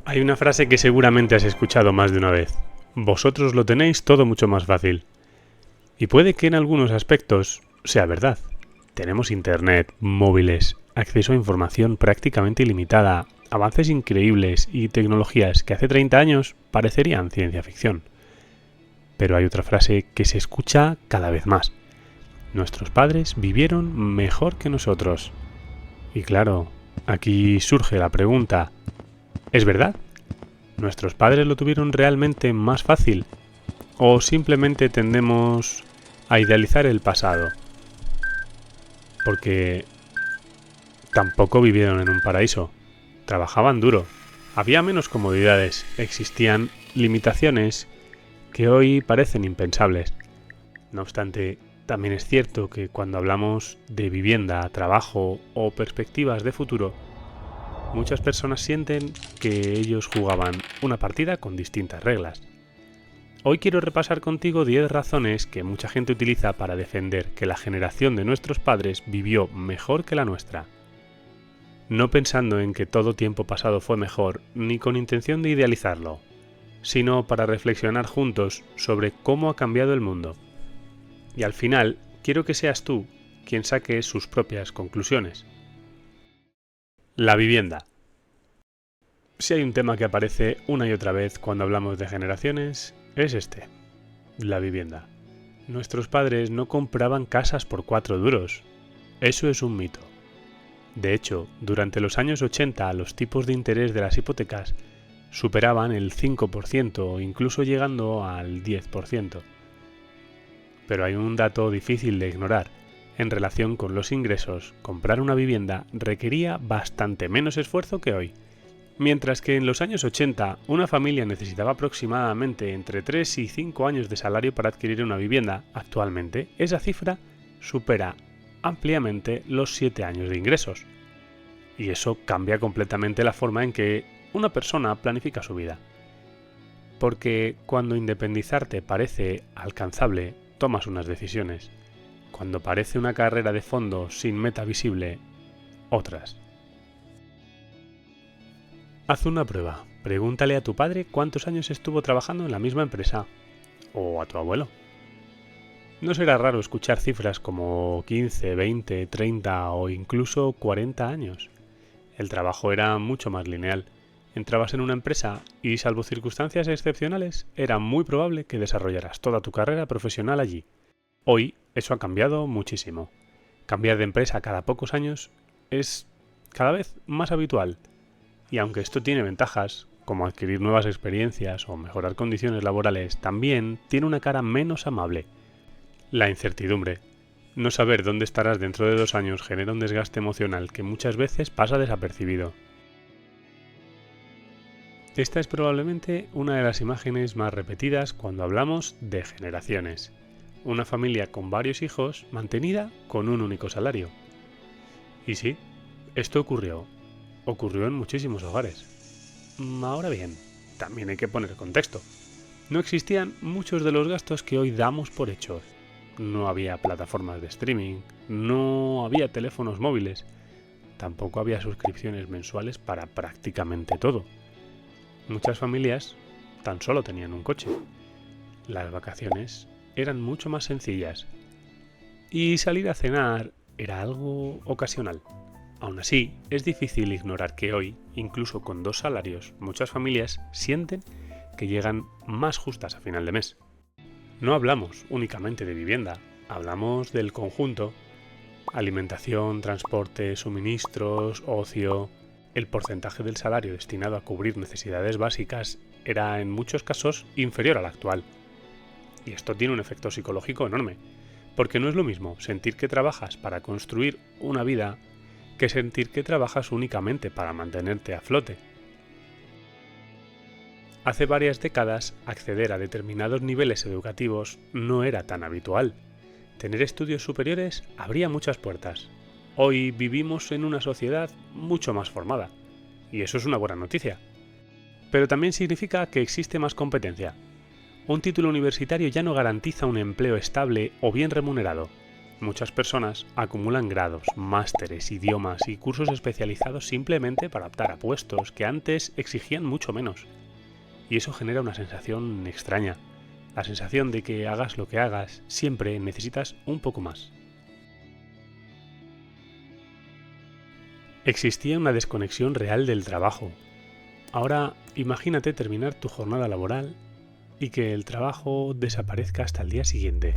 Hay una frase que seguramente has escuchado más de una vez. Vosotros lo tenéis todo mucho más fácil. Y puede que en algunos aspectos sea verdad. Tenemos internet, móviles, acceso a información prácticamente ilimitada, avances increíbles y tecnologías que hace 30 años parecerían ciencia ficción. Pero hay otra frase que se escucha cada vez más. Nuestros padres vivieron mejor que nosotros. Y claro, aquí surge la pregunta, ¿es verdad? ¿Nuestros padres lo tuvieron realmente más fácil? ¿O simplemente tendemos a idealizar el pasado? Porque tampoco vivieron en un paraíso. Trabajaban duro. Había menos comodidades. Existían limitaciones que hoy parecen impensables. No obstante, también es cierto que cuando hablamos de vivienda, trabajo o perspectivas de futuro, muchas personas sienten que ellos jugaban una partida con distintas reglas. Hoy quiero repasar contigo 10 razones que mucha gente utiliza para defender que la generación de nuestros padres vivió mejor que la nuestra. No pensando en que todo tiempo pasado fue mejor, ni con intención de idealizarlo, sino para reflexionar juntos sobre cómo ha cambiado el mundo. Y al final, quiero que seas tú quien saque sus propias conclusiones. La vivienda. Si hay un tema que aparece una y otra vez cuando hablamos de generaciones, es este, la vivienda. Nuestros padres no compraban casas por 4 duros. Eso es un mito. De hecho, durante los años 80 los tipos de interés de las hipotecas superaban el 5%, incluso llegando al 10%. Pero hay un dato difícil de ignorar. En relación con los ingresos, comprar una vivienda requería bastante menos esfuerzo que hoy. Mientras que en los años 80 una familia necesitaba aproximadamente entre 3 y 5 años de salario para adquirir una vivienda, actualmente esa cifra supera ampliamente los 7 años de ingresos. Y eso cambia completamente la forma en que una persona planifica su vida. Porque cuando independizarte parece alcanzable, tomas unas decisiones. Cuando parece una carrera de fondo sin meta visible, otras. Haz una prueba. Pregúntale a tu padre cuántos años estuvo trabajando en la misma empresa. O a tu abuelo. No será raro escuchar cifras como 15, 20, 30 o incluso 40 años. El trabajo era mucho más lineal. Entrabas en una empresa y, salvo circunstancias excepcionales, era muy probable que desarrollaras toda tu carrera profesional allí. Hoy eso ha cambiado muchísimo. Cambiar de empresa cada pocos años es cada vez más habitual. Y aunque esto tiene ventajas, como adquirir nuevas experiencias o mejorar condiciones laborales, también tiene una cara menos amable. La incertidumbre. No saber dónde estarás dentro de 2 años genera un desgaste emocional que muchas veces pasa desapercibido. Esta es probablemente una de las imágenes más repetidas cuando hablamos de generaciones. Una familia con varios hijos mantenida con un único salario. Y sí, esto ocurrió en muchísimos hogares. Ahora bien, también hay que poner contexto. No existían muchos de los gastos que hoy damos por hechos. No había plataformas de streaming, no había teléfonos móviles, tampoco había suscripciones mensuales para prácticamente todo. Muchas familias tan solo tenían un coche. Las vacaciones eran mucho más sencillas. Y salir a cenar era algo ocasional. Aún así, es difícil ignorar que hoy, incluso con 2 salarios, muchas familias sienten que llegan más justas a final de mes. No hablamos únicamente de vivienda, hablamos del conjunto: alimentación, transporte, suministros, ocio. El porcentaje del salario destinado a cubrir necesidades básicas era en muchos casos inferior al actual. Y esto tiene un efecto psicológico enorme, porque no es lo mismo sentir que trabajas para construir una vida que sentir que trabajas únicamente para mantenerte a flote. Hace varias décadas, acceder a determinados niveles educativos no era tan habitual. Tener estudios superiores abría muchas puertas. Hoy vivimos en una sociedad mucho más formada, y eso es una buena noticia. Pero también significa que existe más competencia. Un título universitario ya no garantiza un empleo estable o bien remunerado. Muchas personas acumulan grados, másteres, idiomas y cursos especializados simplemente para optar a puestos que antes exigían mucho menos. Y eso genera una sensación extraña, la sensación de que hagas lo que hagas, siempre necesitas un poco más. Existía una desconexión real del trabajo. Ahora imagínate terminar tu jornada laboral y que el trabajo desaparezca hasta el día siguiente.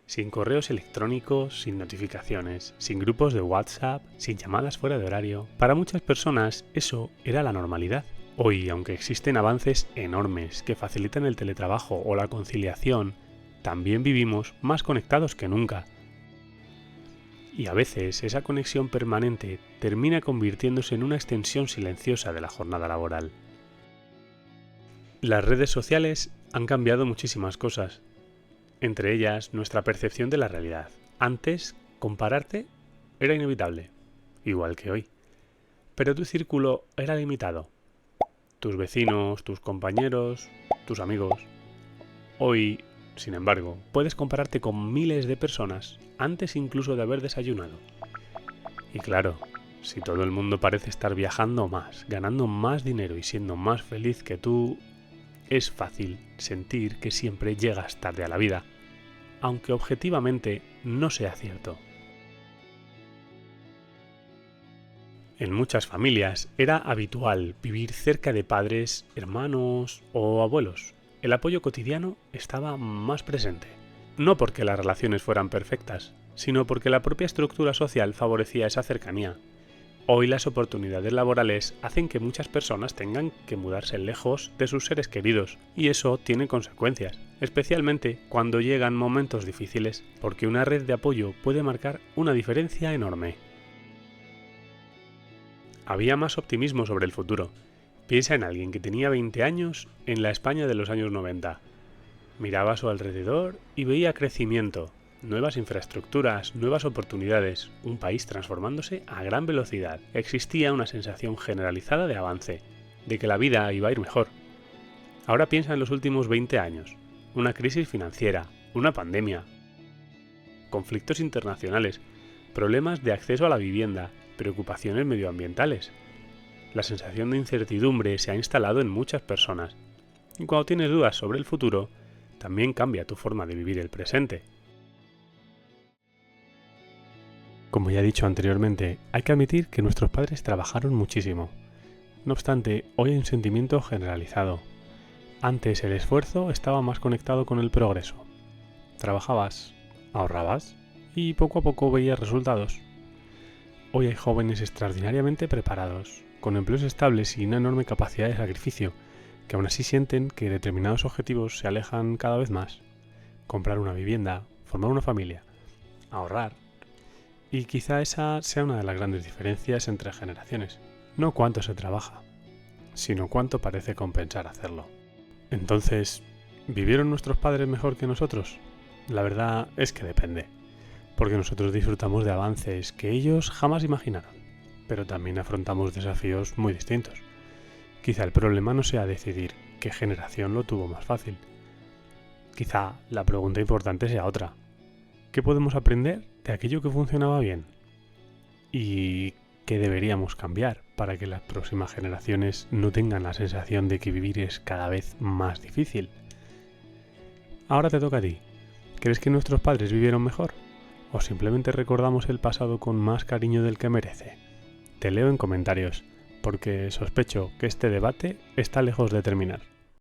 Sin correos electrónicos, sin notificaciones, sin grupos de WhatsApp, sin llamadas fuera de horario. Para muchas personas eso era la normalidad. Hoy, aunque existen avances enormes que facilitan el teletrabajo o la conciliación, también vivimos más conectados que nunca. Y a veces esa conexión permanente termina convirtiéndose en una extensión silenciosa de la jornada laboral. Las redes sociales han cambiado muchísimas cosas, entre ellas nuestra percepción de la realidad. Antes, compararte era inevitable, igual que hoy, pero tu círculo era limitado. Tus vecinos, tus compañeros, tus amigos. Hoy, sin embargo, puedes compararte con miles de personas antes incluso de haber desayunado. Y claro, si todo el mundo parece estar viajando más, ganando más dinero y siendo más feliz que tú, es fácil sentir que siempre llegas tarde a la vida, aunque objetivamente no sea cierto. En muchas familias era habitual vivir cerca de padres, hermanos o abuelos. El apoyo cotidiano estaba más presente. No porque las relaciones fueran perfectas, sino porque la propia estructura social favorecía esa cercanía. Hoy las oportunidades laborales hacen que muchas personas tengan que mudarse lejos de sus seres queridos, y eso tiene consecuencias, especialmente cuando llegan momentos difíciles, porque una red de apoyo puede marcar una diferencia enorme. Había más optimismo sobre el futuro. Piensa en alguien que tenía 20 años en la España de los años 90. Miraba a su alrededor y veía crecimiento, nuevas infraestructuras, nuevas oportunidades, un país transformándose a gran velocidad. Existía una sensación generalizada de avance, de que la vida iba a ir mejor. Ahora piensa en los últimos 20 años. Una crisis financiera, una pandemia, conflictos internacionales, problemas de acceso a la vivienda, preocupaciones medioambientales. La sensación de incertidumbre se ha instalado en muchas personas. Y cuando tienes dudas sobre el futuro, también cambia tu forma de vivir el presente. Como ya he dicho anteriormente, hay que admitir que nuestros padres trabajaron muchísimo. No obstante, hoy hay un sentimiento generalizado. Antes el esfuerzo estaba más conectado con el progreso. Trabajabas, ahorrabas y poco a poco veías resultados. Hoy hay jóvenes extraordinariamente preparados, con empleos estables y una enorme capacidad de sacrificio, que aún así sienten que determinados objetivos se alejan cada vez más. Comprar una vivienda, formar una familia, ahorrar. Y quizá esa sea una de las grandes diferencias entre generaciones. No cuánto se trabaja, sino cuánto parece compensar hacerlo. Entonces, ¿vivieron nuestros padres mejor que nosotros? La verdad es que depende, porque nosotros disfrutamos de avances que ellos jamás imaginaron, pero también afrontamos desafíos muy distintos. Quizá el problema no sea decidir qué generación lo tuvo más fácil. Quizá la pregunta importante sea otra. ¿Qué podemos aprender de aquello que funcionaba bien? ¿Y qué deberíamos cambiar para que las próximas generaciones no tengan la sensación de que vivir es cada vez más difícil? Ahora te toca a ti. ¿Crees que nuestros padres vivieron mejor? ¿O simplemente recordamos el pasado con más cariño del que merece? Te leo en comentarios, porque sospecho que este debate está lejos de terminar.